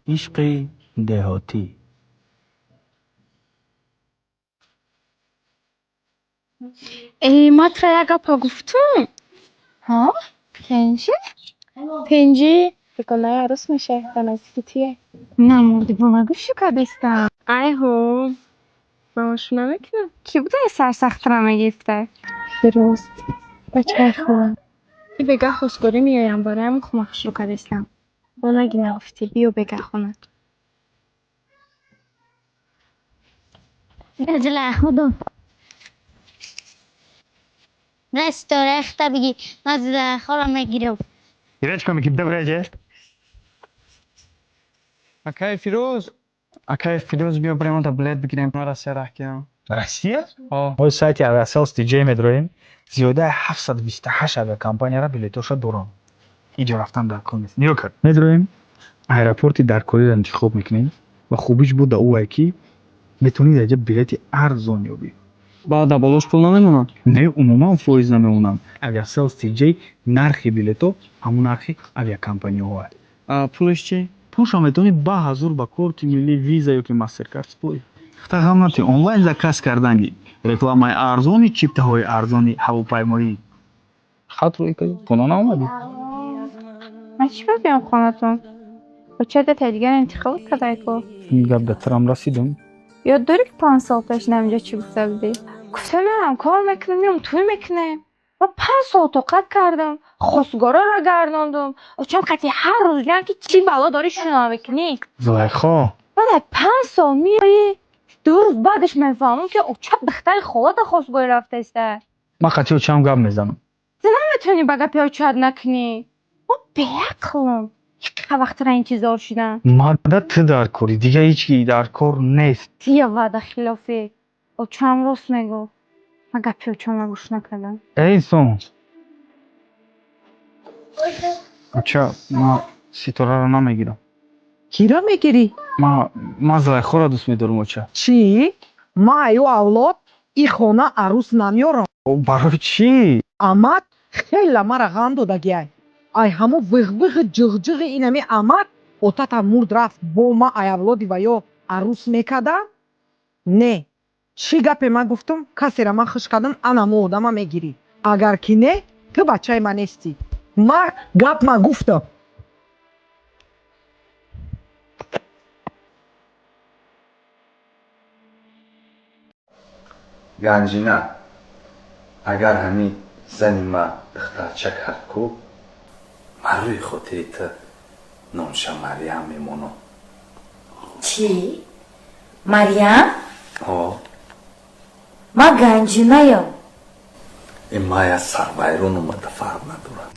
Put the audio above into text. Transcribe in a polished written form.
عشق دهاتی. ما trochę pogówtum. ها؟ پنجی؟ پنجی؟ بکنه عروس میشه تا نزدیکیه. نه مورد با مگو شکا دستم. ای هو باشونه میکنم. کی بوده سرسخت را میگفته؟ درست بچه خوبم. ای بگه خوشگوری میایم باره همون خمخ شکا دستم. با نگی نگفتی بیو بگه خونه. Gazela, hodou. Restore, chtabigi, nazda, chola megirou. Гречка ми кидда бреже. Акай Фироз. Акай Фироз бия прямо таблет бигирем на Россия рахкиям. Россия؟ О. ما سایتی اویاسلز تی جی می‌داریم. زیاده 728 авиакомпания را بلیطوشا دوران. اینجا رفتن در کل نیست. نیا کرد. می‌داریم. аэропорти در کلی را انتخاب میکنیم و خوبیش بود اوه کی میتونید اینجا بلیط ارزان یابی. Баъда болош пул намемонад. не умуман фоиз намеонам. Aviasales TJ нархи билето ҳамун нархи авиакомпанияҳо аст. Пулиш чӣ? пулшро метавонӣ ба ҳазур ба корти миллӣ виза ёки мастеркард супорӣ. хатағамати онлайн заказ кардани рекламаи арзони чиптаҳои арзони ҳавопаймоӣ. хат рӯи кардӣ хона наомадӣ? من چی باید بیام خونتون؟ با چه تا دیگر انتخاب کدای کو؟ این гап да тирам расидам. یاد داری که 5 سال پیش نمیجا چی گفته بودی؟ گفتم میرم کار میکنم میرم توی میکنم و 5 سال طاقت کردم خواستگارا را گرداندم و چون قطعی هر روز میگن که چی بلا داری شنا بکنی зулайхо بعد 5 سال میایی 2 روز بعدش میفهمم که او چه دختر خالت خواستگاری رفته استه ман қатиҳо чам гап мезанам. نمیتونی بگه پیا چاد نکنی و بیاکلم چه وقت را انتظار شدن мада ту дар корӣ дига ҳеч ки дар кор нест. تیه وعده خلافی او چم راست میگو مگه پیا چم گوش نکردم эй инсон Ача, ман ситораро намегирам. کیرا میگیری؟ Ман Зулайхоро дӯст медорам ача. چی؟ ما ایو اولاد ای خانه عروس نمیارم Барои чӣ? امد خیلی مرا غم داده گیای ای همو وغوغ جغ جغ اینمی امد отата мурд рафт бо ма ай авлоди ва ё арӯс мекарда не чӣ гапе ман гуфтам касеро ман хуш кардам анамо одама мегирӣ агар ки не ту бачаи ман нестӣ ма гап ман гуфтам ганҷина агар ҳамин зани ма духтарча кард ку ман рӯи хотири ту номша марьям мемонам. چی؟ مریم؟ ҳо ما گنجی نیام ин май аз сарвайрон омада фарқ надорад.